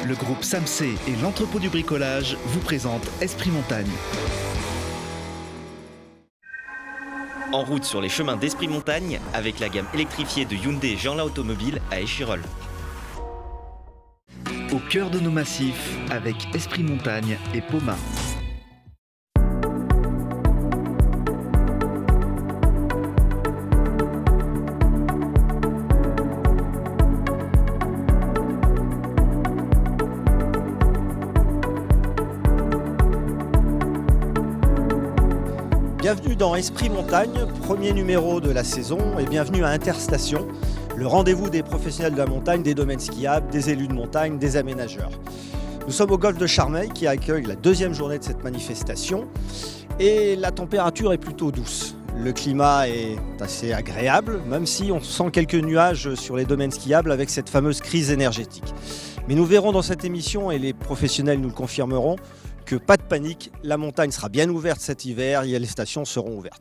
Le groupe Samsé et l'entrepôt du bricolage vous présentent Esprit Montagne. En route sur les chemins d'Esprit Montagne avec la gamme électrifiée de Hyundai Jeanlin Automobile à Échirolles. Au cœur de nos massifs avec Esprit Montagne et Poma. Bienvenue dans Esprit Montagne, premier numéro de la saison, et bienvenue à Interstation, le rendez-vous des professionnels de la montagne, des domaines skiables, des élus de montagne, des aménageurs. Nous sommes au golfe de Charmeil qui accueille la deuxième journée de cette manifestation et la température est plutôt douce. Le climat est assez agréable, même si on sent quelques nuages sur les domaines skiables avec cette fameuse crise énergétique. Mais nous verrons dans cette émission, et les professionnels nous le confirmeront, que pas de panique, la montagne sera bien ouverte cet hiver et les stations seront ouvertes.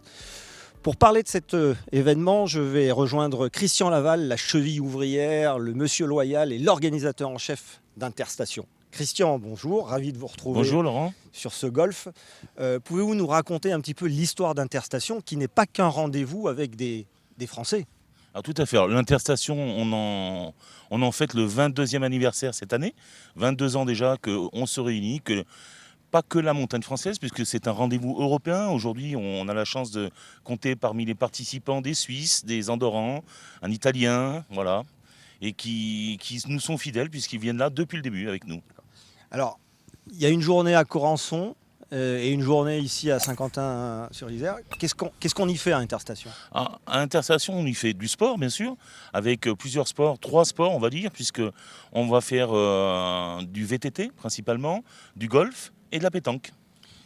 Pour parler de cet événement, je vais rejoindre Christian Laval, la cheville ouvrière, le monsieur loyal et l'organisateur en chef d'Interstation. Christian, bonjour, ravi de vous retrouver. Bonjour Laurent. Sur ce golfe. Pouvez-vous nous raconter un petit peu l'histoire d'Interstation qui n'est pas qu'un rendez-vous avec des Français ? Alors, tout à fait. Alors, l'Interstation, on en fête le 22e anniversaire cette année. 22 ans déjà qu'on se réunit, pas que la montagne française, puisque c'est un rendez-vous européen. Aujourd'hui, on a la chance de compter parmi les participants des Suisses, des Andorrans, un Italien, voilà, et qui nous sont fidèles puisqu'ils viennent là depuis le début avec nous. Alors, il y a une journée à Corançon et une journée ici à Saint-Quentin-sur-Isère. Qu'est-ce qu'on y fait à Interstation ? À Interstation, on y fait du sport, bien sûr, avec plusieurs sports, 3 sports, on va dire, puisqu'on va faire du VTT principalement, du golf et de la pétanque.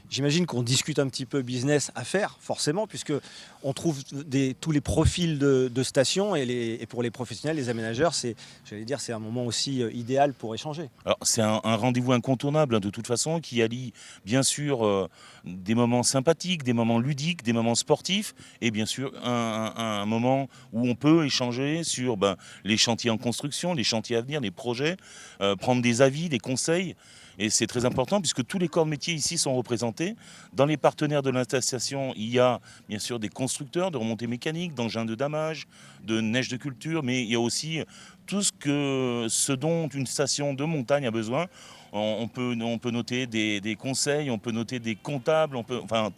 J'imagine qu'on discute un petit peu business à faire, forcément, puisque on trouve tous les profils de stations et pour les professionnels, les aménageurs, c'est un moment aussi idéal pour échanger. Alors, c'est un rendez-vous incontournable de toute façon qui allie bien sûr des moments sympathiques, des moments ludiques, des moments sportifs et bien sûr un moment où on peut échanger sur les chantiers en construction, les chantiers à venir, les projets, prendre des avis, des conseils. Et c'est très important puisque tous les corps de métier ici sont représentés. Dans les partenaires de l'installation, il y a bien sûr des constructeurs de remontées mécaniques, d'engins de damage, de neige de culture, mais il y a aussi tout ce dont une station de montagne a besoin. On peut noter des conseils, on peut noter des comptables,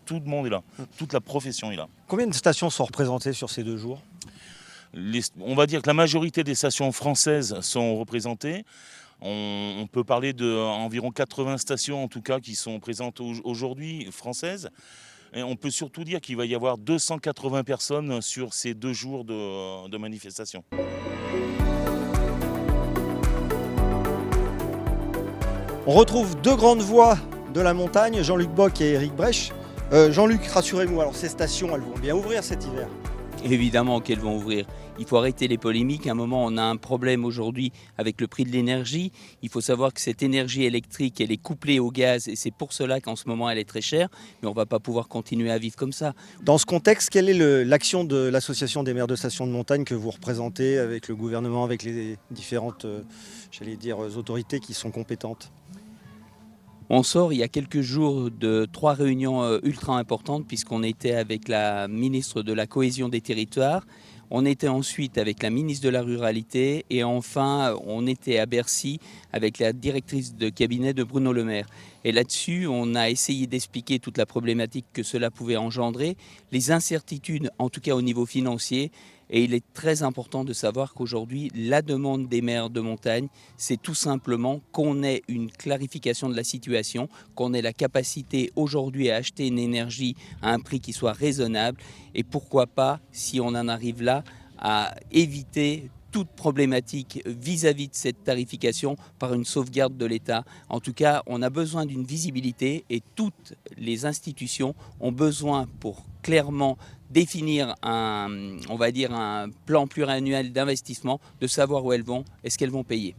tout le monde est là, toute la profession est là. Combien de stations sont représentées sur ces 2 jours ? On va dire que la majorité des stations françaises sont représentées. On peut parler d'environ 80 stations en tout cas qui sont présentes aujourd'hui françaises. Et on peut surtout dire qu'il va y avoir 280 personnes sur ces 2 jours de manifestation. On retrouve 2 grandes voix de la montagne, Jean-Luc Bock et Éric Brech. Jean-Luc, rassurez-nous, alors ces stations, elles vont bien ouvrir cet hiver ? Évidemment qu'elles vont ouvrir. Il faut arrêter les polémiques. À un moment, on a un problème aujourd'hui avec le prix de l'énergie. Il faut savoir que cette énergie électrique, elle est couplée au gaz et c'est pour cela qu'en ce moment, elle est très chère. Mais on ne va pas pouvoir continuer à vivre comme ça. Dans ce contexte, quelle est l'action de l'association des maires de stations de montagne que vous représentez avec le gouvernement, avec les différentes autorités qui sont compétentes ? On sort il y a quelques jours de 3 réunions ultra importantes puisqu'on était avec la ministre de la Cohésion des Territoires, on était ensuite avec la ministre de la Ruralité et enfin on était à Bercy avec la directrice de cabinet de Bruno Le Maire. Et là-dessus, on a essayé d'expliquer toute la problématique que cela pouvait engendrer, les incertitudes en tout cas au niveau financier. Et il est très important de savoir qu'aujourd'hui, la demande des maires de montagne, c'est tout simplement qu'on ait une clarification de la situation, qu'on ait la capacité aujourd'hui à acheter une énergie à un prix qui soit raisonnable. Et pourquoi pas, si on en arrive là, à éviter toute problématique vis-à-vis de cette tarification par une sauvegarde de l'État. En tout cas, on a besoin d'une visibilité et toutes les institutions ont besoin pour clairement définir un plan pluriannuel d'investissement, de savoir où elles vont, est-ce qu'elles vont payer.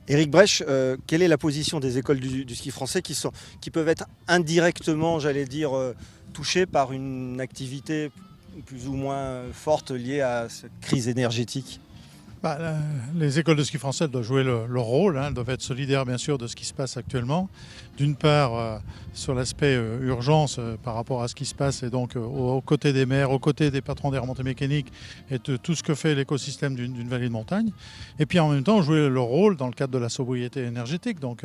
Éric Brech, quelle est la position des écoles du ski français qui peuvent être indirectement, touchées par une activité plus ou moins forte liée à cette crise énergétique ? Les écoles de ski françaises doivent jouer leur rôle, elles doivent être solidaires bien sûr de ce qui se passe actuellement. D'une part sur l'aspect urgence par rapport à ce qui se passe et donc aux côtés des maires, aux côtés des patrons des remontées mécaniques et de tout ce que fait l'écosystème d'une vallée de montagne. Et puis en même temps jouer leur rôle dans le cadre de la sobriété énergétique. Donc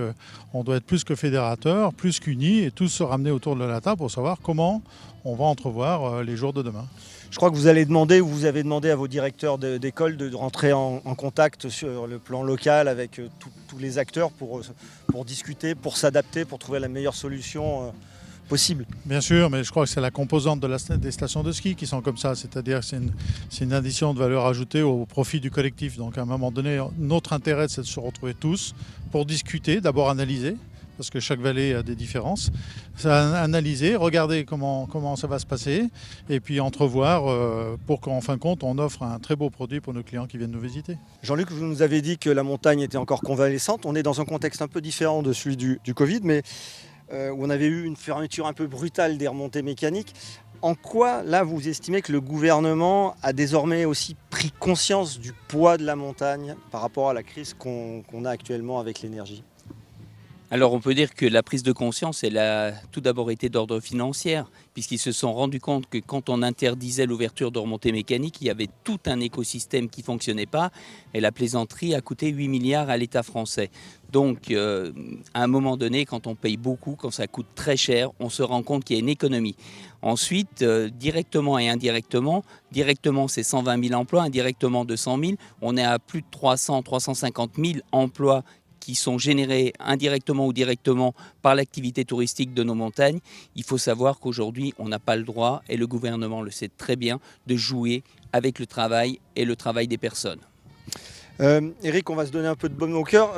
on doit être plus que fédérateurs, plus qu'unis et tous se ramener autour de la table pour savoir comment on va entrevoir les jours de demain. Je crois que vous avez demandé à vos directeurs d'école de rentrer en contact sur le plan local avec tous les acteurs pour discuter, pour s'adapter, pour trouver la meilleure solution possible. Bien sûr, mais je crois que c'est la composante des stations de ski qui sont comme ça, c'est-à-dire que c'est une addition de valeur ajoutée au profit du collectif. Donc à un moment donné, notre intérêt c'est de se retrouver tous pour discuter, d'abord analyser, parce que chaque vallée a des différences. Analyser, regarder comment ça va se passer et puis entrevoir pour qu'en fin de compte on offre un très beau produit pour nos clients qui viennent nous visiter. Jean-Luc, vous nous avez dit que la montagne était encore convalescente. On est dans un contexte un peu différent de celui du Covid, mais où on avait eu une fermeture un peu brutale des remontées mécaniques. En quoi, là, vous estimez que le gouvernement a désormais aussi pris conscience du poids de la montagne par rapport à la crise qu'on a actuellement avec l'énergie ? Alors on peut dire que la prise de conscience, elle a tout d'abord été d'ordre financier, puisqu'ils se sont rendus compte que quand on interdisait l'ouverture de remontées mécaniques, il y avait tout un écosystème qui ne fonctionnait pas, et la plaisanterie a coûté 8 milliards à l'État français. Donc à un moment donné, quand on paye beaucoup, quand ça coûte très cher, on se rend compte qu'il y a une économie. Ensuite, directement et indirectement, directement c'est 120 000 emplois, indirectement 200 000, on est à plus de 350 000 emplois qui sont générés indirectement ou directement par l'activité touristique de nos montagnes. Il faut savoir qu'aujourd'hui, on n'a pas le droit, et le gouvernement le sait très bien, de jouer avec le travail et le travail des personnes. Eric, on va se donner un peu de baume au cœur.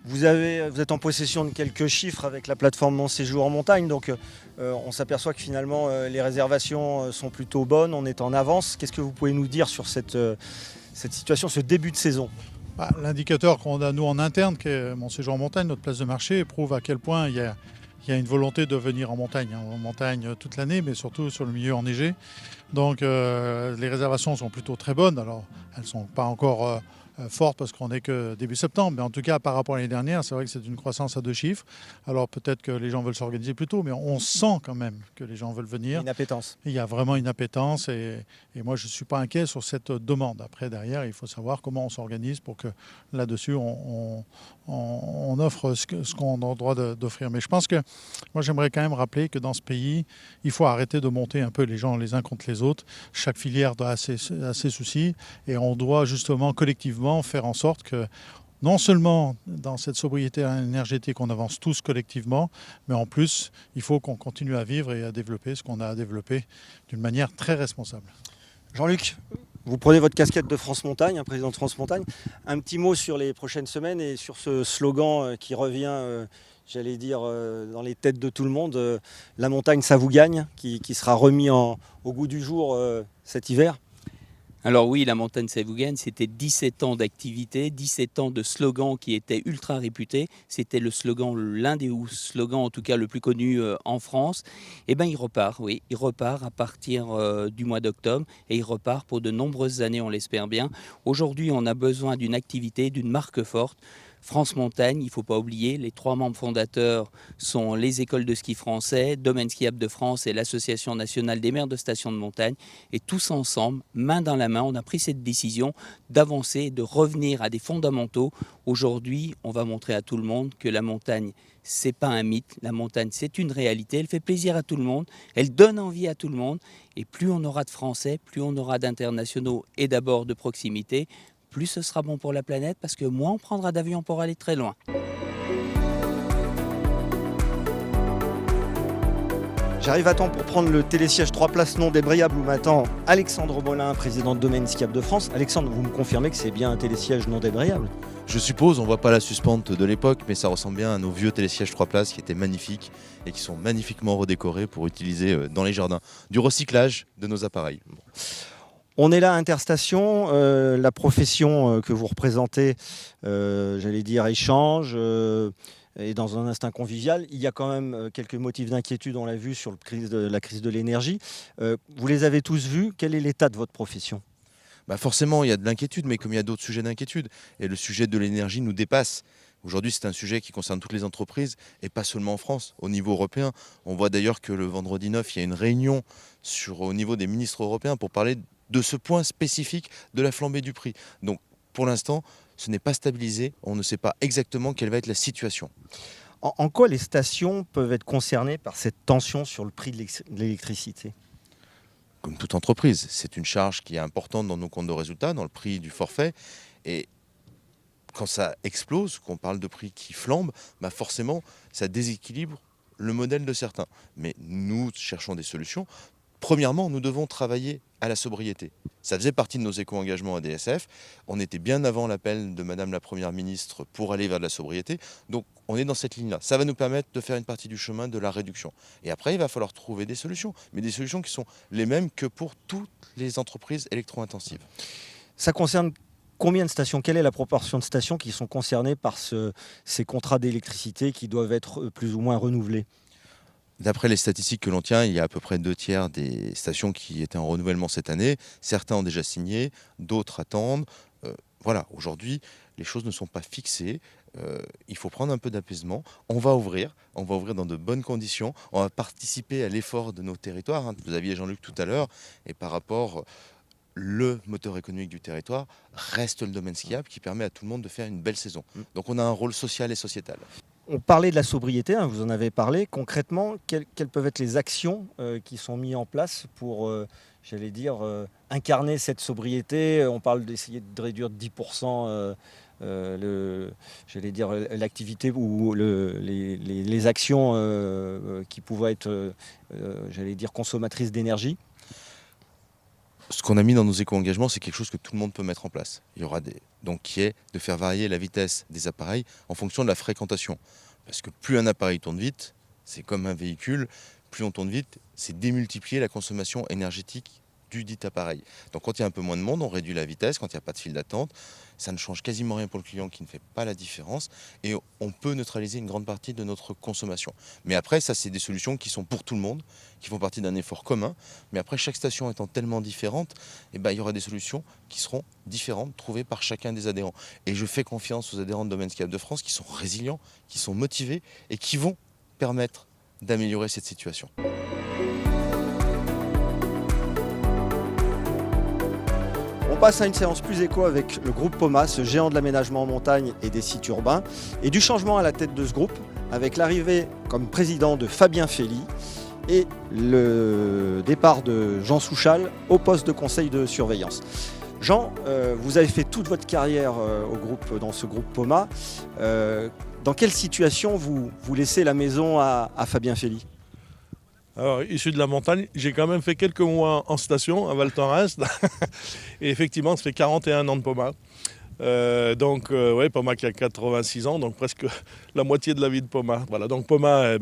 Vous êtes en possession de quelques chiffres avec la plateforme Mon Séjour en montagne, donc on s'aperçoit que finalement les réservations sont plutôt bonnes, on est en avance. Qu'est-ce que vous pouvez nous dire sur cette situation, ce début de saison ? L'indicateur qu'on a nous en interne, qui est Mon Séjour en montagne, notre place de marché, prouve à quel point il y a une volonté de venir en montagne toute l'année, mais surtout sur le milieu enneigé. Donc les réservations sont plutôt très bonnes. Alors elles ne sont pas encore fortes parce qu'on n'est que début septembre, mais en tout cas par rapport à l'année dernière, c'est vrai que c'est une croissance à 2 chiffres. Alors peut-être que les gens veulent s'organiser plus tôt, mais on sent quand même que les gens veulent venir. Une appétence. Il y a vraiment une appétence et moi je ne suis pas inquiet sur cette demande. Après derrière, il faut savoir comment on s'organise pour que là-dessus on offre ce qu'on a le droit d'offrir. Mais je pense que moi j'aimerais quand même rappeler que dans ce pays, il faut arrêter de monter un peu les gens les uns contre les autres. Chaque filière a ses soucis et on doit justement collectivement faire en sorte que non seulement dans cette sobriété énergétique on avance tous collectivement, mais en plus il faut qu'on continue à vivre et à développer ce qu'on a à développer d'une manière très responsable. Jean-Luc, vous prenez votre casquette de France Montagne, président de France Montagne. Un petit mot sur les prochaines semaines et sur ce slogan qui revient, j'allais dire, dans les têtes de tout le monde, la montagne ça vous gagne, qui sera remis au goût du jour cet hiver. Alors oui, la montagne ça vous gagne, c'était 17 ans d'activité, 17 ans de slogan qui était ultra réputé. C'était le slogan, l'un des slogans en tout cas le plus connu en France. Et bien il repart, oui, il repart à partir du mois d'octobre et il repart pour de nombreuses années, on l'espère bien. Aujourd'hui, on a besoin d'une activité, d'une marque forte. France Montagne, il ne faut pas oublier, les 3 membres fondateurs sont les écoles de ski français, Domaine Skiable de France et l'Association nationale des maires de stations de montagne. Et tous ensemble, main dans la main, on a pris cette décision d'avancer, de revenir à des fondamentaux. Aujourd'hui, on va montrer à tout le monde que la montagne, c'est pas un mythe. La montagne, c'est une réalité. Elle fait plaisir à tout le monde. Elle donne envie à tout le monde. Et plus on aura de Français, plus on aura d'internationaux et d'abord de proximité, plus ce sera bon pour la planète parce que moins on prendra d'avion pour aller très loin. J'arrive à temps pour prendre le télésiège 3 places non débrayables où m'attend Alexandre Molin, président de Domaine Skiable de France. Alexandre, vous me confirmez que c'est bien un télésiège non débrayable ? Je suppose, on ne voit pas la suspente de l'époque, mais ça ressemble bien à nos vieux télésièges 3 places qui étaient magnifiques et qui sont magnifiquement redécorés pour utiliser dans les jardins du recyclage de nos appareils. Bon. On est là à Interstation, la profession que vous représentez, j'allais dire, échange, et dans un instinct convivial. Il y a quand même quelques motifs d'inquiétude, on l'a vu, sur la crise de l'énergie. Vous les avez tous vus. Quel est l'état de votre profession ? Forcément, il y a de l'inquiétude, mais comme il y a d'autres sujets d'inquiétude, et le sujet de l'énergie nous dépasse. Aujourd'hui, c'est un sujet qui concerne toutes les entreprises et pas seulement en France, au niveau européen. On voit d'ailleurs que le vendredi 9, il y a une réunion au niveau des ministres européens pour parler de ce point spécifique de la flambée du prix. Donc, pour l'instant, ce n'est pas stabilisé. On ne sait pas exactement quelle va être la situation. En quoi les stations peuvent être concernées par cette tension sur le prix de l'électricité ? Comme toute entreprise, c'est une charge qui est importante dans nos comptes de résultats, dans le prix du forfait. Et quand ça explose, qu'on parle de prix qui flambent, forcément, ça déséquilibre le modèle de certains. Mais nous cherchons des solutions. Premièrement, nous devons travailler à la sobriété. Ça faisait partie de nos éco-engagements à DSF. On était bien avant l'appel de Madame la Première ministre pour aller vers de la sobriété. Donc, on est dans cette ligne-là. Ça va nous permettre de faire une partie du chemin de la réduction. Et après, il va falloir trouver des solutions. Mais des solutions qui sont les mêmes que pour toutes les entreprises électro-intensives. Ça concerne combien de stations ? Quelle est la proportion de stations qui sont concernées par ces contrats d'électricité qui doivent être plus ou moins renouvelés ? D'après les statistiques que l'on tient, il y a à peu près 2/3 des stations qui étaient en renouvellement cette année. Certains ont déjà signé, d'autres attendent. Voilà, aujourd'hui, les choses ne sont pas fixées. Il faut prendre un peu d'apaisement. On va ouvrir dans de bonnes conditions. On va participer à l'effort de nos territoires. Vous aviez Jean-Luc tout à l'heure. Et par rapport, le moteur économique du territoire reste le domaine skiable qui permet à tout le monde de faire une belle saison. Donc on a un rôle social et sociétal. On parlait de la sobriété, vous en avez parlé. Concrètement, quelles peuvent être les actions qui sont mises en place pour, incarner cette sobriété ? On parle d'essayer de réduire de 10% l'activité ou les actions qui pouvaient être, consommatrices d'énergie. Ce qu'on a mis dans nos éco-engagements, c'est quelque chose que tout le monde peut mettre en place. Il y aura qui est de faire varier la vitesse des appareils en fonction de la fréquentation. Parce que plus un appareil tourne vite, c'est comme un véhicule, plus on tourne vite, c'est démultiplier la consommation énergétique du dit appareil. Donc quand il y a un peu moins de monde, on réduit la vitesse, quand il n'y a pas de file d'attente, ça ne change quasiment rien pour le client qui ne fait pas la différence et on peut neutraliser une grande partie de notre consommation. Mais après, ça c'est des solutions qui sont pour tout le monde, qui font partie d'un effort commun. Mais après, chaque station étant tellement différente, il y aura des solutions qui seront différentes, trouvées par chacun des adhérents. Et je fais confiance aux adhérents de Domaine Skiable de France qui sont résilients, qui sont motivés et qui vont permettre d'améliorer cette situation. On passe à une séance plus éco avec le groupe POMA, ce géant de l'aménagement en montagne et des sites urbains, et du changement à la tête de ce groupe, avec l'arrivée comme président de Fabien Fély et le départ de Jean Souchal au poste de conseil de surveillance. Jean, vous avez fait toute votre carrière dans ce groupe POMA. Dans quelle situation vous laissez la maison à Fabien Fély ? Alors, issu de la montagne, j'ai quand même fait quelques mois en station à Val Thorens. Et effectivement, ça fait 41 ans de POMA. POMA qui a 86 ans, donc presque la moitié de la vie de POMA. Voilà, donc POMA,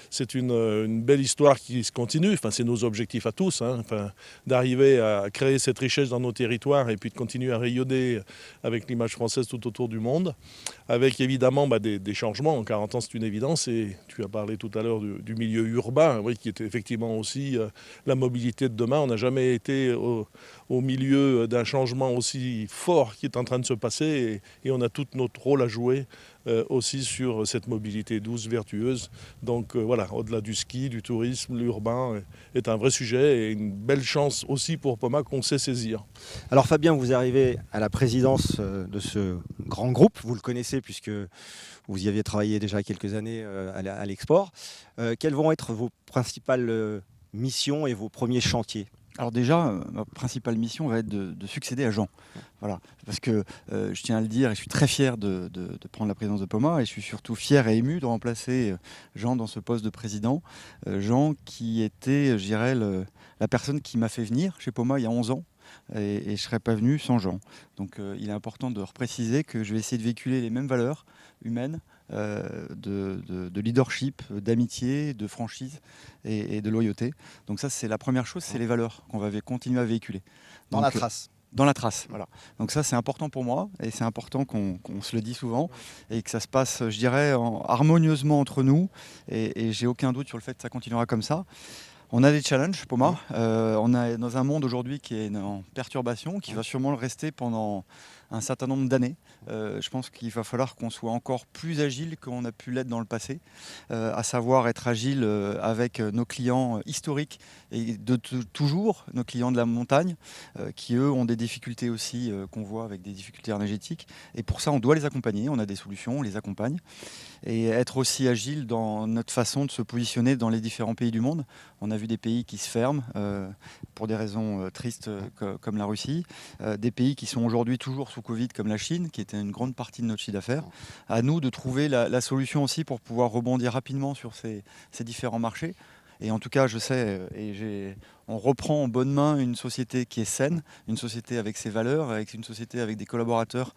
c'est une belle histoire qui se continue. Enfin, c'est nos objectifs à tous, d'arriver à créer cette richesse dans nos territoires et puis de continuer à rayonner avec l'image française tout autour du monde. Avec évidemment des changements. En 40 ans, c'est une évidence. Et tu as parlé tout à l'heure du milieu urbain, qui est effectivement aussi la mobilité de demain. On n'a jamais été au milieu d'un changement aussi fort qui est en train de se passer et on a tout notre rôle à jouer aussi sur cette mobilité douce, vertueuse. Donc au-delà du ski, du tourisme, l'urbain est un vrai sujet et une belle chance aussi pour POMA qu'on sait saisir. Alors Fabien, vous arrivez à la présidence de ce grand groupe, vous le connaissez puisque vous y aviez travaillé déjà quelques années à l'export. Quelles vont être vos principales missions et vos premiers chantiers ? Alors déjà, ma principale mission va être de succéder à Jean. Voilà. Parce que je tiens à le dire, et je suis très fier de prendre la présidence de POMA, et je suis surtout fier et ému de remplacer Jean dans ce poste de président. Jean qui était, je dirais, la personne qui m'a fait venir chez POMA il y a 11 ans. Et je ne serais pas venu sans Jean. Donc il est important de repréciser que je vais essayer de véhiculer les mêmes valeurs humaines, de leadership, d'amitié, de franchise et de loyauté. Donc ça, c'est la première chose, c'est les valeurs qu'on va continuer à véhiculer. Dans la trace. Dans la trace, voilà. Donc ça, c'est important pour moi et c'est important qu'on se le dise souvent et que ça se passe, je dirais, harmonieusement entre nous et j'ai aucun doute sur le fait que ça continuera comme ça. On a des challenges, Poma. On est dans un monde aujourd'hui qui est en perturbation, qui va sûrement le rester pendant un certain nombre d'années. Je pense qu'il va falloir qu'on soit encore plus agile qu'on a pu l'être dans le passé, à savoir être agile avec nos clients historiques et toujours nos clients de la montagne, qui eux ont des difficultés aussi qu'on voit avec des difficultés énergétiques. Et pour ça, on doit les accompagner. On a des solutions, on les accompagne. Et être aussi agile dans notre façon de se positionner dans les différents pays du monde. On a vu des pays qui se ferment pour des raisons tristes comme la Russie, des pays qui sont aujourd'hui toujours sous Covid comme la Chine, qui était une grande partie de notre chiffre d'affaires. À nous de trouver la solution aussi pour pouvoir rebondir rapidement sur ces différents marchés. Et en tout cas, je sais, on reprend en bonne main une société qui est saine, une société avec ses valeurs, avec une société avec des collaborateurs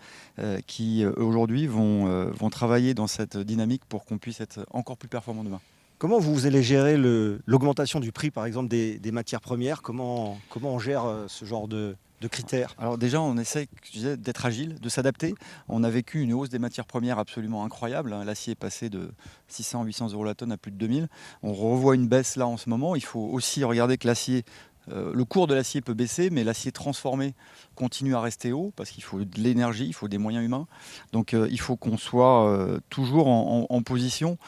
qui aujourd'hui vont travailler dans cette dynamique pour qu'on puisse être encore plus performant demain. Comment vous allez gérer l'augmentation du prix, par exemple, des matières premières? Comment on gère ce genre de critères? Alors déjà, on essaie d'être agile, de s'adapter. On a vécu une hausse des matières premières absolument incroyable. L'acier est passé de 600-800 euros la tonne à plus de 2000. On revoit une baisse là en ce moment. Il faut aussi regarder que l'acier, le cours de l'acier peut baisser, mais l'acier transformé continue à rester haut parce qu'il faut de l'énergie, il faut des moyens humains. Donc il faut qu'on soit toujours en position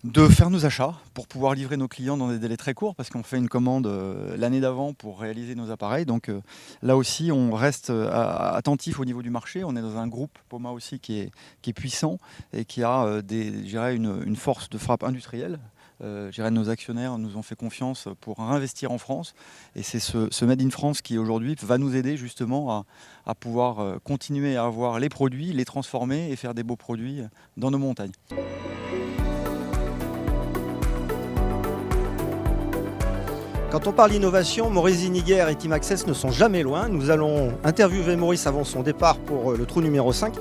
de faire nos achats pour pouvoir livrer nos clients dans des délais très courts parce qu'on fait une commande l'année d'avant pour réaliser nos appareils. Donc là aussi, on reste attentif au niveau du marché. On est dans un groupe Poma aussi qui est puissant et qui a une force de frappe industrielle. Nos actionnaires nous ont fait confiance pour investir en France et c'est ce Made in France qui aujourd'hui va nous aider justement à pouvoir continuer à avoir les produits, les transformer et faire des beaux produits dans nos montagnes. Quand on parle innovation, Maurice Ziniguer et Team Access ne sont jamais loin. Nous allons interviewer Maurice avant son départ pour le trou numéro 5.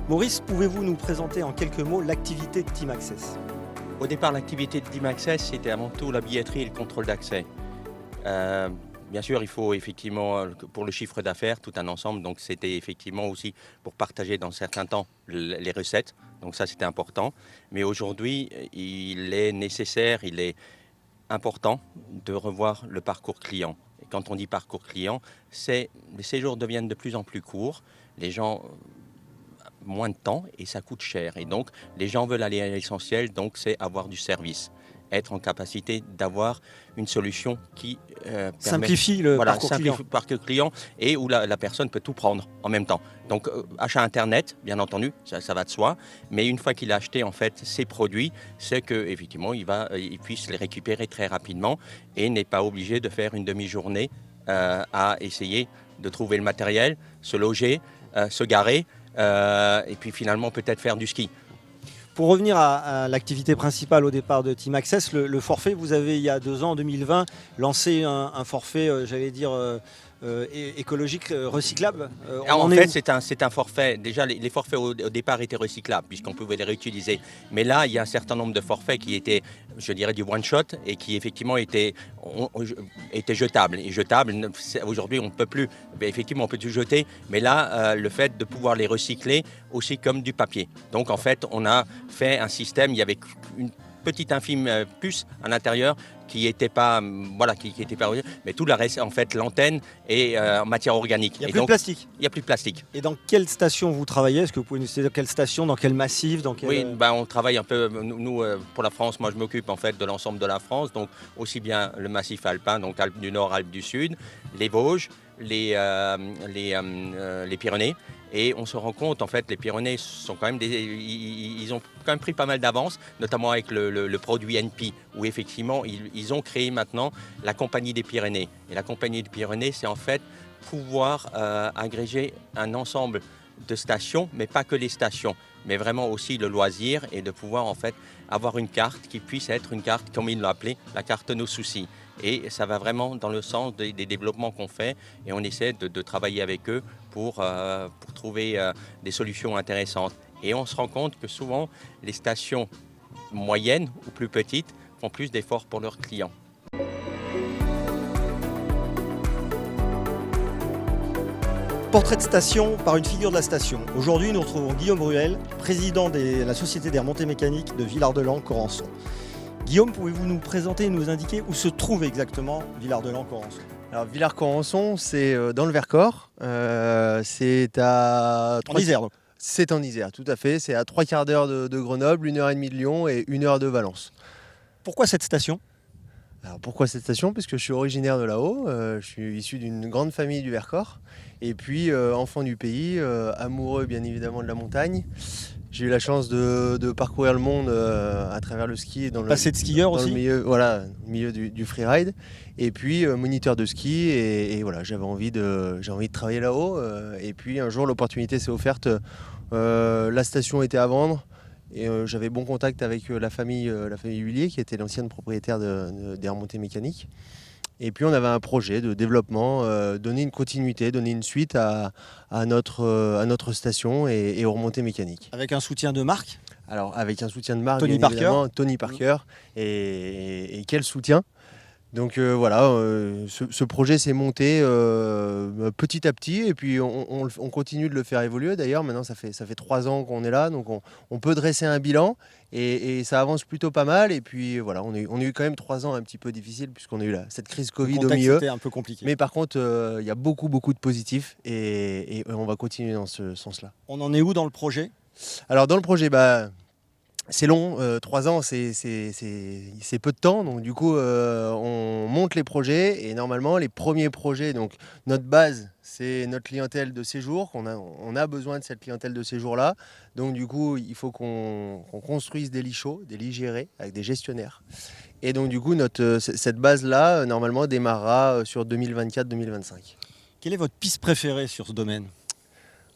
Maurice, pouvez-vous nous présenter en quelques mots l'activité de Team Access? Au départ, l'activité de Team Access, c'était avant tout la billetterie et le contrôle d'accès. Bien sûr, il faut effectivement, pour le chiffre d'affaires, tout un ensemble. Donc, c'était effectivement aussi pour partager dans certains temps les recettes. Donc, ça, c'était important. Mais aujourd'hui, il est nécessaire, il est important de revoir le parcours client. Et quand on dit parcours client, les séjours deviennent de plus en plus courts, les gens moins de temps et ça coûte cher. Et donc les gens veulent aller à l'essentiel, donc c'est avoir du service, être en capacité d'avoir une solution qui simplifie le parcours client et où la personne peut tout prendre en même temps. Donc achat internet, bien entendu, ça va de soi, mais une fois qu'il a acheté en fait ses produits, c'est que effectivement il puisse les récupérer très rapidement et n'est pas obligé de faire une demi-journée à essayer de trouver le matériel, se loger, se garer et puis finalement peut-être faire du ski. Pour revenir à l'activité principale au départ de Team Access, le forfait, vous avez il y a 2 ans, en 2020, lancé un forfait, écologique recyclable. En fait, c'est un forfait. Déjà, les forfaits au départ étaient recyclables puisqu'on pouvait les réutiliser. Mais là, il y a un certain nombre de forfaits qui étaient, je dirais, du one-shot et qui effectivement étaient jetables. Et jetables, aujourd'hui, on ne peut plus. Effectivement, on peut tout jeter. Mais là, le fait de pouvoir les recycler aussi comme du papier. Donc, en fait, on a fait un système. Il y avait une petite infime puce à l'intérieur qui n'était pas, mais tout le reste, en fait, l'antenne est en matière organique. Il n'y a plus de plastique. Il n'y a plus de plastique. Et dans quelle station vous travaillez? Est-ce que vous pouvez nous dire dans quelle station, dans quel massif, Oui, on travaille un peu, nous, pour la France, moi je m'occupe en fait de l'ensemble de la France, donc aussi bien le massif alpin, donc Alpes du Nord, Alpes du Sud, les Vosges, les Pyrénées. Et on se rend compte, en fait, les Pyrénées sont quand même ils ont quand même pris pas mal d'avance, notamment avec le produit NP, où effectivement, ils ont créé maintenant la Compagnie des Pyrénées. Et la Compagnie des Pyrénées, c'est en fait pouvoir agréger un ensemble de stations, mais pas que les stations, mais vraiment aussi le loisir et de pouvoir en fait avoir une carte qui puisse être une carte, comme ils l'ont appelé, la carte Nos Soucis. Et ça va vraiment dans le sens des développements qu'on fait et on essaie de travailler avec eux pour trouver des solutions intéressantes. Et on se rend compte que souvent, les stations moyennes ou plus petites font plus d'efforts pour leurs clients. Portrait de station par une figure de la station. Aujourd'hui, nous retrouvons Guillaume Bruel, président de la Société des remontées mécaniques de Villard-de-Lans, Corançon. Guillaume, pouvez-vous nous présenter et nous indiquer où se trouve exactement Villard-de-Lans-Corançon? Alors Villars-Corançon, c'est dans le Vercors. C'est à En Isère, donc. C'est en Isère, tout à fait. C'est à 3/4 d'heure de Grenoble, 1h30 de Lyon et 1 heure de Valence. Pourquoi cette station? Alors pourquoi cette station? Parce que je suis originaire de là-haut. Je suis issu d'une grande famille du Vercors. Et puis enfant du pays, amoureux bien évidemment de la montagne. J'ai eu la chance de parcourir le monde à travers le ski. Passer de skieur dans aussi. Le milieu du freeride. Et puis moniteur de ski. Et voilà, j'avais envie de travailler là-haut. Et puis un jour, l'opportunité s'est offerte. La station était à vendre. Et j'avais bon contact avec la famille Huillier, qui était l'ancienne propriétaire des remontées mécaniques. Et puis on avait un projet de développement, donner une continuité, donner une suite à notre station et aux remontées mécaniques. Avec un soutien de marque? Alors avec un soutien de marque, Tony bien Parker. évidemment, Tony Parker. Et quel soutien! Donc voilà, ce projet s'est monté petit à petit et puis on continue de le faire évoluer. D'ailleurs, maintenant ça fait 3 ans qu'on est là, donc on peut dresser un bilan et ça avance plutôt pas mal. Et puis voilà, on a eu quand même 3 ans un petit peu difficiles puisqu'on a eu cette crise Covid au milieu. C'était un peu compliqué. Mais par contre, il y a beaucoup de positifs et on va continuer dans ce sens-là. On en est où dans le projet? Alors dans le projet, c'est long, 3 ans c'est peu de temps, donc du coup on monte les projets et normalement les premiers projets, donc notre base c'est notre clientèle de séjour, on a besoin de cette clientèle de séjour là, donc du coup il faut qu'on construise des lits chauds, des lits gérés avec des gestionnaires. Et donc du coup cette base là normalement démarrera sur 2024-2025. Quelle est votre piste préférée sur ce domaine?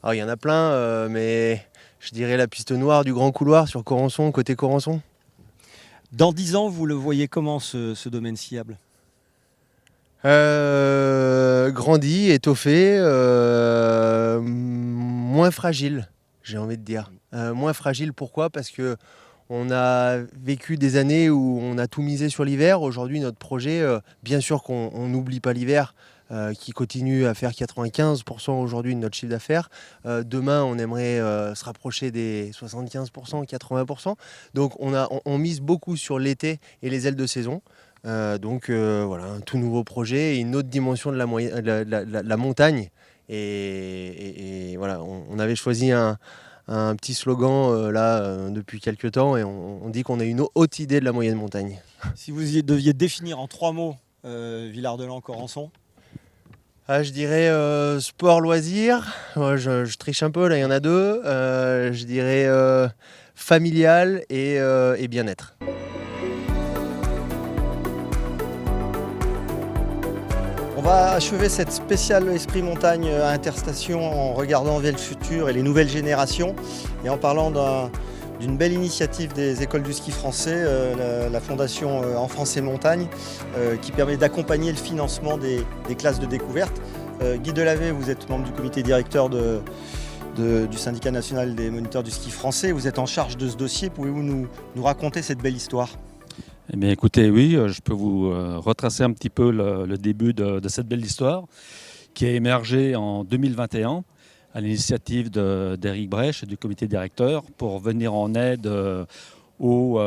Alors il y en a plein, mais je dirais la piste noire du grand couloir sur Corançon, côté Corançon. Dans 10 ans, vous le voyez comment ce domaine skiable? Grandi, étoffé, moins fragile, j'ai envie de dire. Moins fragile, pourquoi? Parce que on a vécu des années où on a tout misé sur l'hiver. Aujourd'hui, notre projet, bien sûr qu'on n'oublie pas l'hiver, qui continue à faire 95% aujourd'hui de notre chiffre d'affaires. Demain, on aimerait se rapprocher des 75%, 80%. Donc on mise beaucoup sur l'été et les ailes de saison. Donc voilà, un tout nouveau projet et une autre dimension de la montagne. Et voilà, on avait choisi un petit slogan depuis quelques temps et on dit qu'on a une haute idée de la moyenne montagne. Si vous deviez définir en 3 mots Villard-de-Lans-Corançon? Je dirais sport, loisir. Je triche un peu, là il y en a 2. Je dirais familial et bien-être. On va achever cette spéciale Esprit Montagne à Interstation en regardant vers le futur et les nouvelles générations et en parlant d'une belle initiative des écoles du ski français, la fondation Enfance et Montagne, qui permet d'accompagner le financement des classes de découverte. Guy Delavet, vous êtes membre du comité directeur du syndicat national des moniteurs du ski français. Vous êtes en charge de ce dossier. Pouvez-vous nous raconter cette belle histoire? Eh bien, écoutez, oui, je peux vous retracer un petit peu le début de cette belle histoire qui a émergé en 2021 à l'initiative d'Éric Brèche et du comité directeur pour venir en aide aux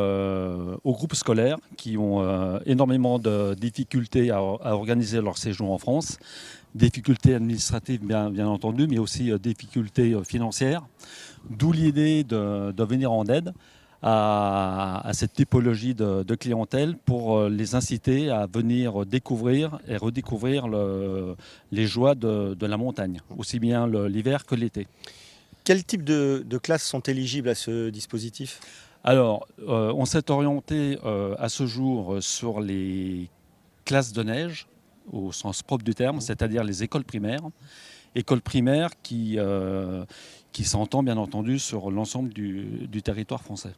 groupes scolaires qui ont énormément de difficultés à organiser leur séjour en France, difficultés administratives bien entendu, mais aussi difficultés financières, d'où l'idée de venir en aide à cette typologie de clientèle pour les inciter à venir découvrir et redécouvrir les joies de la montagne, aussi bien l'hiver que l'été. Quel type de classes sont éligibles à ce dispositif? Alors, on s'est orienté à ce jour sur les classes de neige, au sens propre du terme, c'est-à-dire les écoles primaires. Écoles primaires qui s'entend bien entendu sur l'ensemble du territoire français.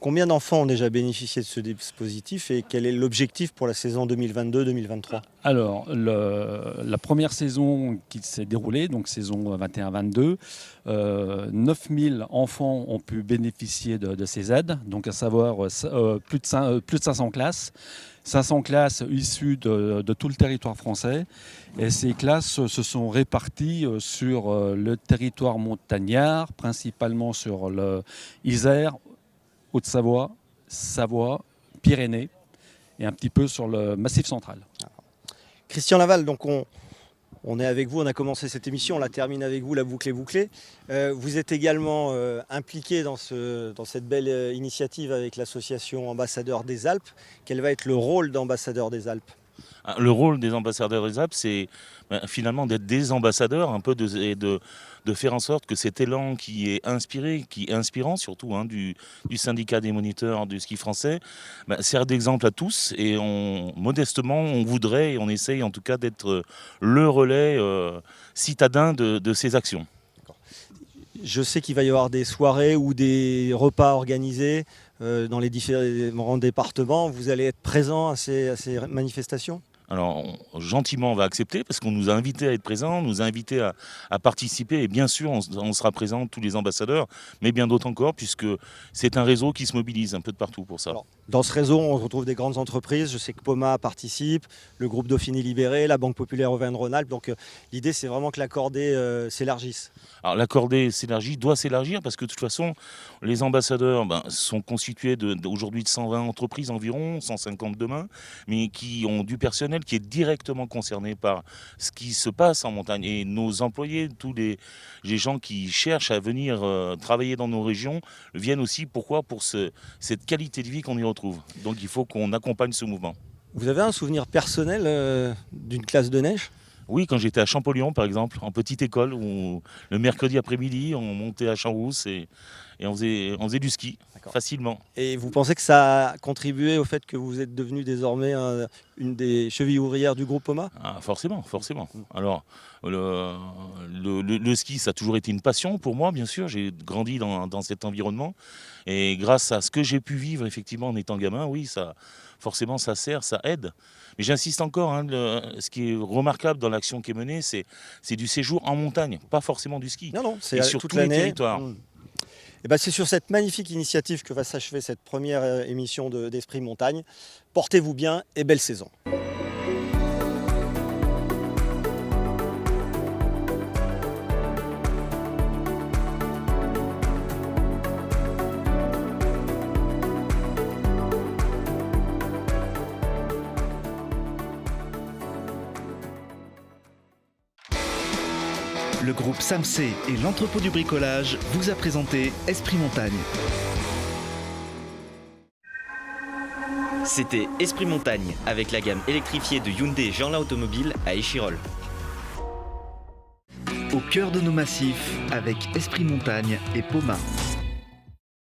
Combien d'enfants ont déjà bénéficié de ce dispositif et quel est l'objectif pour la saison 2022-2023? Alors, la première saison qui s'est déroulée, donc saison 21-22, 9000 enfants ont pu bénéficier de ces aides, donc à savoir plus de 500 classes. 500 classes issues de tout le territoire français. Et ces classes se sont réparties sur le territoire montagnard, principalement sur le Isère, Haute-Savoie, Savoie, Pyrénées et un petit peu sur le Massif central. Christian Laval, donc on est avec vous, on a commencé cette émission, on la termine avec vous, la boucle est bouclée. Vous êtes également impliqué dans cette belle initiative avec l'association Ambassadeurs des Alpes. Quel va être le rôle d'Ambassadeurs des Alpes ? Le rôle des ambassadeurs des Alpes, c'est finalement d'être des ambassadeurs, un peu de faire en sorte que cet élan qui est inspiré, qui est inspirant surtout du syndicat des moniteurs du ski français, sert d'exemple à tous et modestement on voudrait et on essaye en tout cas d'être le relais citadin de ces actions. Je sais qu'il va y avoir des soirées ou des repas organisés dans les différents départements. Vous allez être présent à ces manifestations ? Alors, gentiment, on va accepter parce qu'on nous a invités à être présents, on nous a invités à participer. Et bien sûr, on sera présents, tous les ambassadeurs, mais bien d'autres encore, puisque c'est un réseau qui se mobilise un peu de partout pour ça. Alors, dans ce réseau, on retrouve des grandes entreprises. Je sais que Poma participe, le groupe Dauphiné Libéré, la Banque Populaire Auvergne-Rhône-Alpes. Donc, l'idée, c'est vraiment que la cordée s'élargisse. Alors, la cordée doit s'élargir parce que de toute façon, les ambassadeurs sont constitués aujourd'hui de 120 entreprises environ, 150 demain, mais qui ont du personnel qui est directement concerné par ce qui se passe en montagne. Et nos employés, tous les gens qui cherchent à venir travailler dans nos régions, viennent aussi. Pourquoi ? Pour cette qualité de vie qu'on y retrouve. Donc il faut qu'on accompagne ce mouvement. Vous avez un souvenir personnel d'une classe de neige ? Oui, quand j'étais à Champollion, par exemple, en petite école, où le mercredi après-midi, on montait à Champs-Rousse et on faisait du ski facilement. Et vous pensez que ça a contribué au fait que vous êtes devenu désormais une des chevilles ouvrières du groupe Poma ? Forcément. Alors, le ski, ça a toujours été une passion pour moi, bien sûr. J'ai grandi dans cet environnement. Et grâce à ce que j'ai pu vivre, effectivement, en étant gamin, oui, forcément, ça sert, ça aide. Mais j'insiste encore, ce qui est remarquable dans l'action qui est menée, c'est du séjour en montagne, pas forcément du ski. Non, c'est sur toute tous les l'année. territoires. Et c'est sur cette magnifique initiative que va s'achever cette première émission d'Esprit Montagne. Portez-vous bien et belle saison. Le groupe Samsé et l'entrepôt du bricolage vous a présenté Esprit Montagne. C'était Esprit Montagne avec la gamme électrifiée de Hyundai Jeanlin Automobile à Échirolles. Au cœur de nos massifs avec Esprit Montagne et Poma.